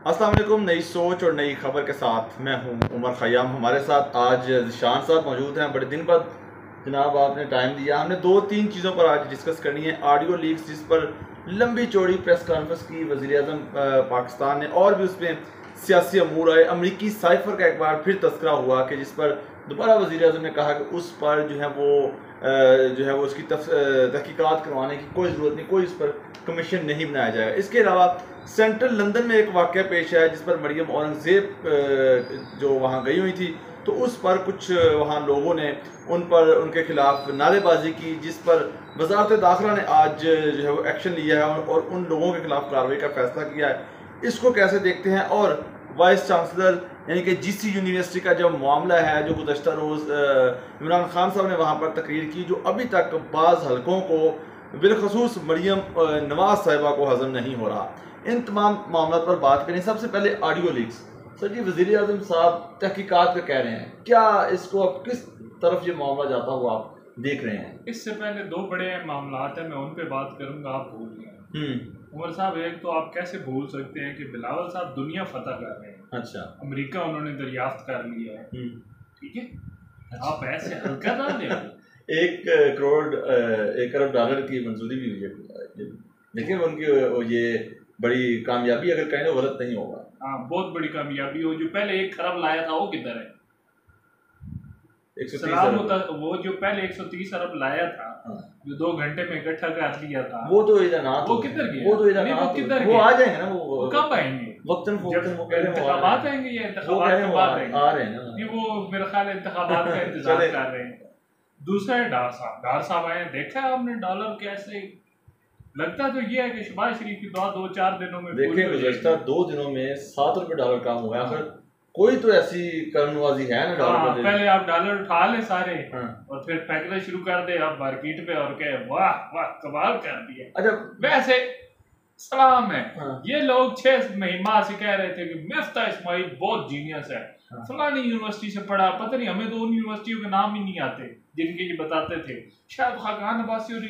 अस्सलाम वालेकुम। नई सोच और नई खबर के साथ मैं हूं उमर खयाम। हमारे साथ आज शान साहब मौजूद हैं। बड़े दिन बाद जनाब आपने टाइम दिया। हमने दो तीन चीज़ों पर आज डिस्कस करनी है। ऑडियो लीक्स जिस पर लंबी चौड़ी प्रेस कॉन्फ्रेंस की वज़ीर-ए-आज़म पाकिस्तान ने, और भी उसमें सियासी अमूर आए। अमरीकी साइफर का एक बार फिर तस्करा हुआ कि जिस पर दोबारा वज़ीर-ए-आज़म ने कहा कि उस पर जो है वो उसकी तहकीकात करवाने की कोई ज़रूरत नहीं, कोई उस पर कमीशन नहीं बनाया जाएगा। इसके अलावा सेंट्रल लंदन में एक वाक़या पेश आया जिस पर मरियम औरंगज़ेब जो वहाँ गई हुई थी, तो उस पर कुछ वहाँ लोगों ने उनके खिलाफ नारेबाजी की, जिस पर वजारत दाखिला ने आज जो है वो एक्शन लिया है और उन लोगों के खिलाफ कार्रवाई का फैसला किया है। इसको कैसे देखते हैं? और वाइस चांसलर यानी कि जीसी यूनिवर्सिटी का जो मामला है, जो गुज़श्ता रोज़ इमरान खान साहब ने वहाँ पर तकरीर की, जो अभी तक बाज़ हलकों को बिलखसूस मरियम नवाज साहिबा को हज़म नहीं हो रहा, इन तमाम मामलों पर बात करें। सबसे पहले ऑडियो लीक्स। सर जी, वज़ीर-ए-आज़म साहब तहकीकात का कह रहे हैं, क्या इसको अब किस तरफ ये मामला जाता हुआ आप देख रहे हैं? इससे पहले दो बड़े मामला हैं, मैं उन पे बात करूंगा, आप भूल गए। उमर साहब, एक तो आप कैसे भूल सकते हैं कि बिलावल साहब दुनिया फतह कर रहे हैं। अच्छा, अमेरिका उन्होंने दरियाफ्त कर लिया है। ठीक है, आप ऐसे हल्का ना ले। 1 करोड़ डॉलर की मंजूरी भी हुई है। देखिए उनकी ये बड़ी कामयाबी, अगर कहें तो गलत नहीं होगा। हाँ, बहुत बड़ी कामयाबी हो। जो पहले 1 खरब लाया था वो किधर है? 130 अरब। वो जो पहले 130 अरब लाया था, जो 2 घंटे में इकट्ठा कर लिया था, वो तो इदानात, वो किधर गया? वो तो इदानात, वो आ जाएंगे ना। वो कब आएंगे? वक्तन फौक्तन वो कह रहे हैं इंतखाबात आएंगे या इंतखाबात के बाद आएंगे? आ रहे हैं ना। ये वो मेरे ख्याल है इंतखाबात का इंतजार कर रहे हैं। दूसरा है डार साहब आए। देखा है आपने डॉलर कैसे? लगता तो ये है कि शहबाज शरीफ की दुआ 2-4 दिनों में देखिए, गुज़श्ता 2 दिनों में 7 रुपए डॉलर कम हुआ है। आखिर कोई तो ऐसी कर्मनवाजी है ना डॉलर पे। पहले आप डॉलर उठा ले सारे और फिर फेंकना शुरू कर दे आप मार्केट पे और कहे वाह वाह कमाल कर दिया। अच्छा, वैसे सलाम है। ये लोग 6 महीना से कह रहे थे कि मिफ्ता इस्माइल बहुत जीनियस है, फलानी यूनिवर्सिटी से पढ़ा। पता नहीं, हमें तो उन यूनिवर्सिटियों के नाम ही नहीं आते जिनके ये बताते थे। शायद खाकान अब्बासी और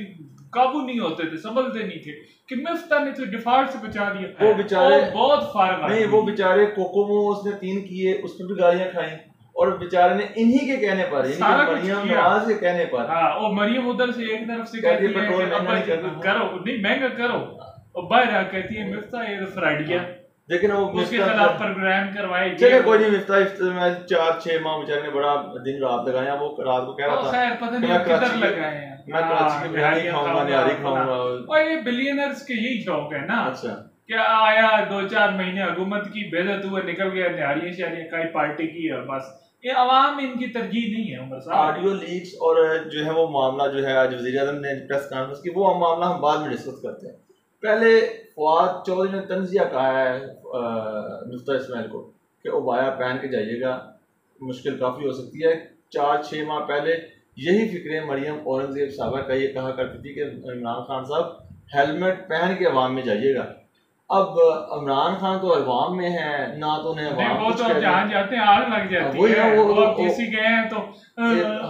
काबू नहीं होते थे, समझते नहीं थे कि मिफ्ता ने तो डिफॉल्ट से बचा लिया। वो बेचारे बहुत फार्क नहीं, वो बेचारे कोकोमो उसने 3 किए, उस पर भी गालियां खाई, और बेचारे ने इन्हीं के कहने पर, मरियम नवाज के कहने पर, और मरियम उधर से एक तरफ से कहती है करो नहीं महंगा करो, और बाहर कहती है मिफ्ता ये फ्राडिया। लेकिन वो उसके खिलाफ प्रोग्राम करवाए। चले कोई नहीं, मिफ्ता में 4-6 माह बेचारे ने बड़ा दिन रात लगाया। वो रात को कह रहा था खैर पता नहीं किधर लगाए हैं, मैं कराची की बिरयानी खाऊंगा, निहारी खाऊंगा। और ये बिलियनर्स के यही शौक है ना। अच्छा, क्या आया 2-4 महीने हुकूमत की, बेइज्जत हुए, निकल गया, निहारियां शहरियां खाई, पार्टी की, और बस। ये अवाम इनकी तरजीह नहीं है। बस ऑडियो लीक्स और जो है वो मामला जो है आज वज़ीर-ए-आज़म ने प्रेस कॉन्फ्रेंस की, वो मामला हम बाद में डिस्कस करते हैं। पहले फवाद चौधरी ने तंजिया कहा है मिफ्ता इस्माइल को कि उबाया पहन के जाइएगा, मुश्किल काफ़ी हो सकती है। 4-6 माह पहले यही फिक्रें मरियम औरंगज़ेब साहबा का ये कहा करती थी कि इमरान खान साहब हेलमेट पहन के अवाम में जाइएगा। अब इमरान खान तो अवाम में है ना, तो उन्हें वो तो जहाँ जाते हैं आग लग जाती है। वो किसी गए हैं तो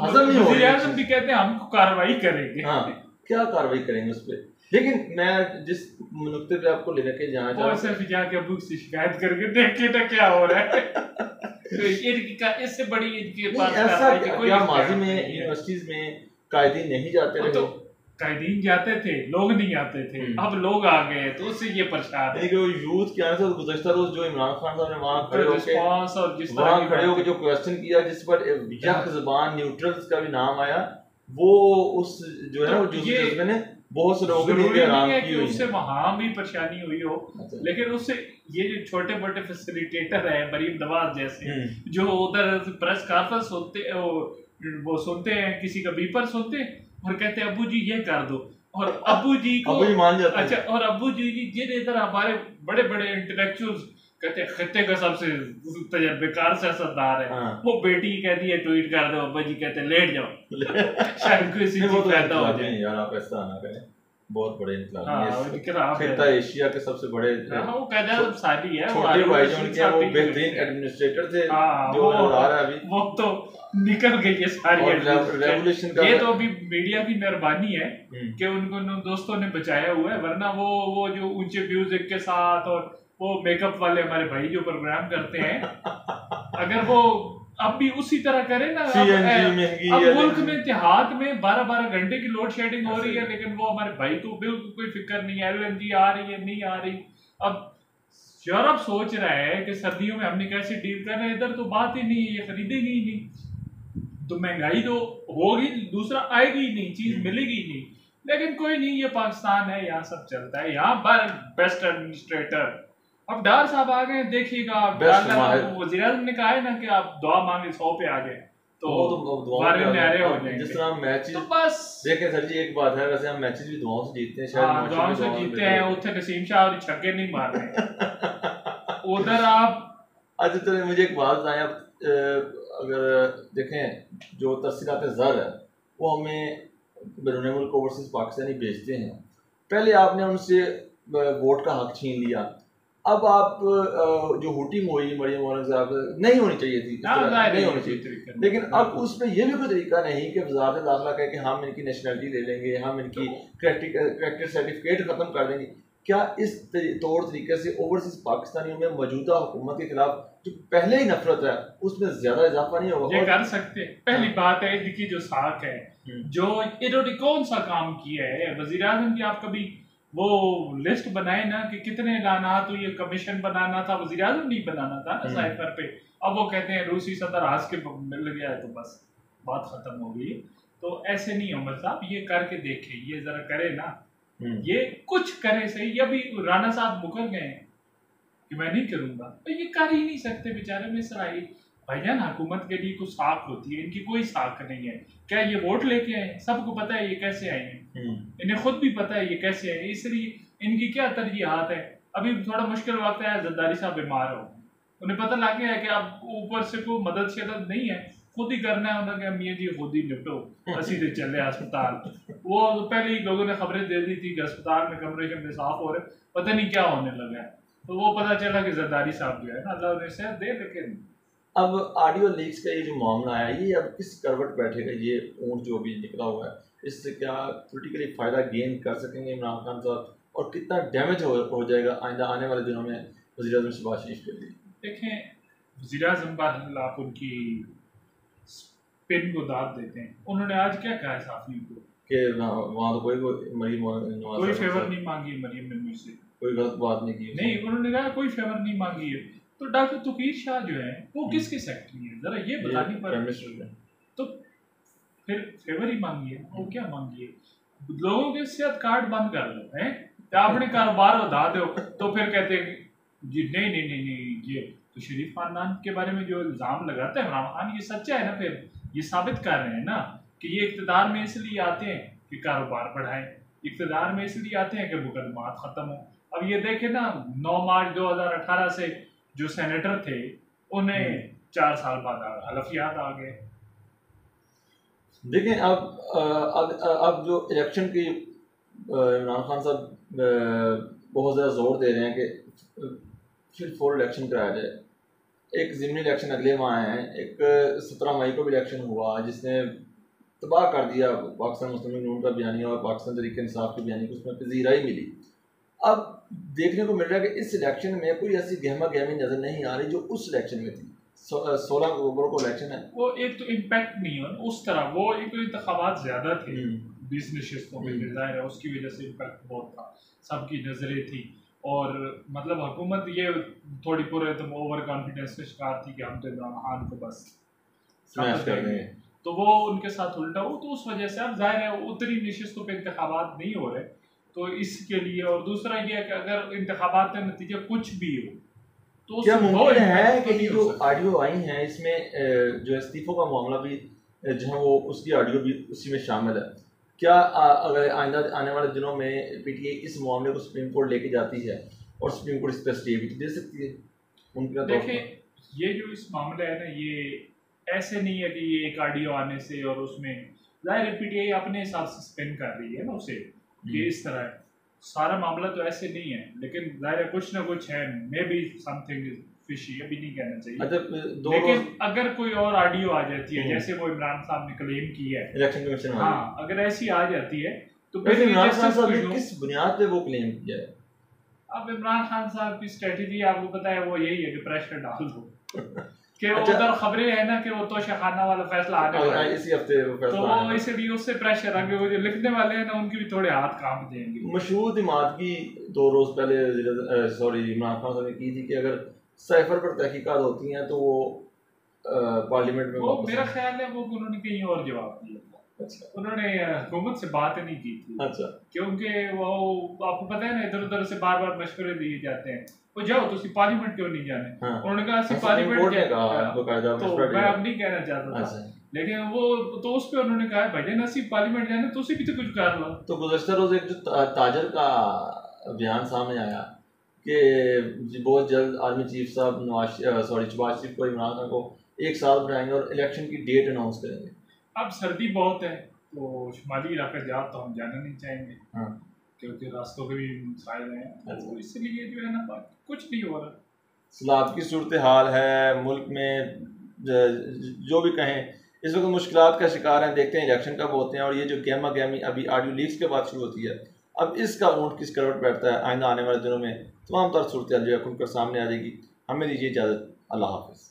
वज़ीर-ए-आज़म भी कहते हैं हमको कार्रवाई करेंगे। हाँ, क्या कार्रवाई करेंगे उस पर? लेकिन मैं जिस नुक्ते पे आपको लेके जाना चाहता हूँ, सिर्फ जाके अबू से शिकायत करके देखिए ना क्या हो रहा है। इससे बड़ी इनके पास ऐसा क्या माजी में यूनिवर्सिटीज में कायदीन नहीं जाते रहे? तो कायदीन जाते थे, लोग नहीं आते थे, अब लोग आ गए तो उससे ये परेशान है। यूथ के आने से गुज़श्ता रोज जो इमरान खान साहब ने वहाँ खड़े होकर जो क्वेश्चन किया, जिस पर यक ज़बान न्यूट्रल्स का भी नाम आया, वो उस जो है ना ने बहुत से लोगों की उससे वहां भी परेशानी हुई हो। लेकिन उससे ये जो छोटे मोटे फैसिलिटेटर है मरीम नवाज जैसे, जो उधर प्रेस कॉन्फ्रेंस होते वो सुनते हैं, किसी का बीपर सुनते और कहते हैं अबू जी ये कर दो, और अबू जी को मान जाते हैं। अच्छा, और अबू जी जिन इधर हमारे बड़े बड़े इंटेलेक्चुअल्स कहते हैं खत्ते का सबसे तजर्बेकार सियासतदान है, वो बेटी कहती है ट्वीट कर दो, अब्बा जी कहते हैं लेट जाओ। शायद कोई चीज फायदा हो जाए। यार आप ऐसा ना करें, बहुत बड़े खिता एशिया के सबसे बड़े साली है, छोटे भाई जो उनके वो बेहतरीन एडमिनिस्ट्रेटर थे, जो आ रहा है अभी, वो तो निकल गई है सारी रेवोल्यूशन का। ये तो अभी मीडिया की मेहरबानी है कि उनको दोस्तों ने बचाया हुआ है, वरना वो जो ऊंचे म्यूजिक के साथ और वो मेकअप वाले हमारे भाई जो प्रोग्राम करते हैं, अगर वो अब भी उसी तरह करे ना, अब मुल्क में देहात में 12-12 घंटे की लोड शेडिंग हो रही है, लेकिन वो हमारे भाई को बिल्कुल कोई फिक्र नहीं है, LNG आ रही है नहीं आ रही। अब यूरोप सोच रहा है कि सर्दियों में हमने कैसे डील करना है, इधर तो बात ही नहीं है, ये खरीदेगी ही नहीं, तो महंगाई तो होगी, दूसरा आएगी ही नहीं, चीज मिलेगी ही नहीं। लेकिन कोई नहीं, ये पाकिस्तान है, यहाँ सब चलता है, यहाँ पर बेस्ट एडमिनिस्ट्रेटर। अब डार साहब आ गए, देखिएगा वज़ीर-ए-आज़म ने कहा है ना कि आप दुआ मांगे 100 पे आ गए तो न्यारे हो जाएंगे। जिस तरह मैचेस, तो बस देखें सर जी एक बात है, वैसे हम मैचेस भी दुआओं से जीतते हैं, शायद दुआओं से जीतते हैं, उधर नसीम शाह और छक्के नहीं मार रहे उधर आप। अच्छा चलिए मुझे एक बात बताएं, अगर देखें जो तरसीलात ज़र है वो हमें बैरून मुल्क ओवरसीज पाकिस्तानी बेचते हैं, पहले आपने उनसे वोट का हक छीन लिया, अब आप जो हुटिंग हुई मरियम मौलाना साहब नहीं होनी चाहिए थी, नहीं होनी चाहिए थी, लेकिन अब उसमें यह भी कोई तरीका नहीं कि वज़ारत दाखिला कहे कि हम इनकी नेशनलिटी ले लेंगे, हम इनकी करैक्टर सर्टिफिकेट ख़त्म कर देंगे। क्या इस तौर तरीके से ओवरसीज पाकिस्तानियों में मौजूदा हुकूमत के खिलाफ जो पहले ही नफरत है उसमें ज्यादा इजाफा नहीं होगा? ये कर सकते। पहली बात है इनकी जो साख है, जो इन्होंने कौन सा काम किया है, वज़ीर आज़म की आप कभी वो लिस्ट बनाए ना कि कितने लाना, तो ये कमीशन बनाना था, वज़ीर आज़म नहीं बनाना था ना साइफर पे। अब वो कहते हैं रूसी सदर हाथ के मिल गया है तो बस बात खत्म हो गई। तो ऐसे नहीं उमर साहब, ये करके देखे, ये जरा करे ना, ये कुछ करे सही। ये भी राणा साहब मुकर गए कि मैं नहीं करूंगा, तो ये कर ही नहीं सकते बेचारे में सराई। भाईजान हुकूमत के लिए कुछ साख होती है, इनकी कोई साख नहीं है। क्या ये वोट लेके आए? सबको पता है ये कैसे आए हैं, इन्हें खुद भी पता है ये कैसे आए, इसलिए इनकी क्या तरजीहात है। अभी थोड़ा मुश्किल वक्त है, जरदारी साहब बीमार हो, उन्हें पता लग गया है कि अब ऊपर से कोई मदद शदद नहीं है, खुद ही करना है। उन्होंने कहा मियां जी खुद ही निपटो, असी तो चले अस्पताल। वो पहले ही लोगों ने खबरें दे दी थी कि अस्पताल में कमरे शमरे साफ हो रहे, पता नहीं क्या होने लगा है। तो वो पता चला कि जरदारी साहब जो है ना, अल्लाह उन्हें सेहत दे। लेकिन अब ऑडियो लीक्स का ये जो मामला है, ये अब किस करवट बैठेगा? ये ऊँट जो अभी निकला हुआ है, इससे क्या पोलिटिकली फ़ायदा गेन कर सकेंगे इमरान खान साहब, और कितना डैमेज हो जाएगा आइंदा आने वाले दिनों में वज़ीर आज़म शहबाज शरीफ के लिए? देखें वज़ीर आज़म पर आप उनकी पिन को दाद देते हैं। उन्होंने आज क्या कहा है साफी को कि वहाँ तो कोई फेवर नहीं मांगी मरियम ने, से कोई गलत बात नहीं की, नहीं उन्होंने कहा कोई फेवर नहीं मांगी है। तो डॉक्टर तुकीर शाह जो है वो किसके सेक्रेटरी है, जरा ये बतानी पड़ेगी। तो फिर फेवर ही मांगी है, वो क्या मांगी है? लोगों के सेहत कार्ड बंद कर दो हैं, आपने कारोबार बढ़ा दो, तो फिर कहते हैं जी नहीं नहीं नहीं नहीं, ये तो शरीफ खानदान के बारे में जो इल्ज़ाम लगाता है इमरान खान, ये सच्चा है ना? फिर ये साबित कर रहे हैं ना कि ये इक़्तिदार में इसलिए आते हैं कि कारोबार बढ़ाएं, इक़्तिदार में इसलिए आते हैं कि मुकदमात ख़त्म हो। अब ये देखें ना, 9 मार्च 2018 से जो सेनेटर थे उन्हें 4 साल बाद हलफियात आ गए। देखें अब जो इलेक्शन की इमरान खान साहब बहुत ज़्यादा जोर दे रहे हैं कि फिर फोर इलेक्शन कराया जाए। एक ज़िमनी इलेक्शन अगले माह है, एक 17 मई को भी इलेक्शन हुआ जिसने तबाह कर दिया पाकिस्तान मुस्लिम लीग नून का बयानी और पाकिस्तान तहरीक इंसाफ की बयानी को, उसमें पजीराई मिली। अब देखने को मिल रहा है कि इस इलेक्शन में कोई ऐसी गहमा गहमी नज़र नहीं आ रही जो उस इलेक्शन में थी। 16 अक्टूबर को इलेक्शन है, वो एक तो इम्पैक्ट नहीं है उस तरह, वो एक तो इंतखाबात ज़्यादा थे 20 नशिस्तों में, जाहिर है उसकी वजह से इम्पैक्ट बहुत था, सबकी नज़रें थी। और मतलब हुकूमत ये थोड़ी पूरे तो ओवर कॉन्फिडेंस का शिकार थी कि हम तो इमरान खान को बस स्मैश कर देंगे, तो वो उनके साथ उल्टा हो। तो उस वजह से अब जाहिर है उतनी नशिस्तों पे इंतखाबात नहीं हो रहे, तो इसके लिए। और दूसरा ये है कि अगर इंतखाबात का नतीजा कुछ भी हो तो क्या मुमकिन है कि ये जो ऑडियो आई हैं इसमें जो इस्तीफों का मामला भी जो है वो उसकी ऑडियो भी उसी में शामिल है? क्या अगर आइंदा आने वाले दिनों में पीटीआई इस मामले को सुप्रीम कोर्ट लेके जाती है और सुप्रीम कोर्ट इस पर स्टे भी दे सकती है? उनका देखिए ये जो इस मामले है ना, ये ऐसे नहीं है कि ये एक ऑडियो आने से और उसमें जाहिर पीटीआई अपने हिसाब से स्पिन कर रही है ना उसे, ये इस तरह है। सारा मामला तो ऐसे नहीं है, लेकिन जाहिर है कुछ ना कुछ है, मे बी समथिंग फिशी, अभी नहीं कहना चाहिए। लेकिन अगर कोई और ऑडियो आ जाती है जैसे वो इमरान साहब ने क्लेम किया है इलेक्शन कमीशन, हाँ अगर ऐसी आ जाती है तो फिर इमरान साहब ने किस बुनियाद पे वो क्लेम किया है? अब इमरान खान साहब की स्ट्रेटेजी आपको पता है वो यही है कि प्रेशर डाल दो कि अच्छा, उधर खबरें है ना कि वो तोशाखाना वाला फैसला आने वाला है, इसी हफ्ते तो वो इसलिए उससे प्रेशर आगे वो जो लिखने वाले हैं ना उनके भी थोड़े हाथ काम देंगे। मशहूर दिमाग की 2 रोज पहले सॉरी इमरान खान साहब ने की थी कि अगर साइफर पर तहकीकात होती हैं तो वो पार्लियामेंट में वो वापस मेरा ख्याल है वो उन्होंने कहीं और जवाब दिया था। अच्छा उन्होंने हुकूमत से बात नहीं की थी अच्छा क्योंकि वो आपको पता है ना इधर उधर से बार बार मशवरे दिए जाते हैं वो जाओ तुम पार्लियामेंट क्यों नहीं जाने। हाँ। उन्होंने कहा सुप्रीम पार्लियामेंट कोर्ट ने कहा बकायदा तो मशवरा मैं दिया। अब नहीं कहना चाहता था अच्छा, लेकिन वो तो उस पे उन्होंने कहा भाई नसीब पार्लियामेंट जाने तो उसी भी तो कुछ कर लो। तो गुज़श्ता रोज एक जो ताजर का बयान सामने आया कि बहुत जल्द आर्मी चीफ साहब शहबाज शरीफ को इमरान खान को 1 साल बनाएंगे और इलेक्शन की डेट अनाउंस करेंगे। अब सर्दी बहुत है तो शुमाली इलाके जा तो हम जाना नहीं चाहेंगे हाँ। क्योंकि रास्तों के भी मसाइल हैं अच्छा। तो इसलिए जो है ना कुछ नहीं हो रहा। सलाब की सूरत हाल है मुल्क में, जो भी कहें इस वक्त मुश्किलात का शिकार हैं। देखते हैं इलेक्शन कब होते हैं और ये जो गेमा गेमी अभी ऑडियो लीक्स के बाद शुरू होती है, अब इसका ऊँट किस करवट बैठता है आइंदा आने वाले दिनों में तमाम तर सूरत जो है खुलकर सामने आ जाएगी। हमें दीजिए इजाज़त, अल्लाह हाफ़िज़।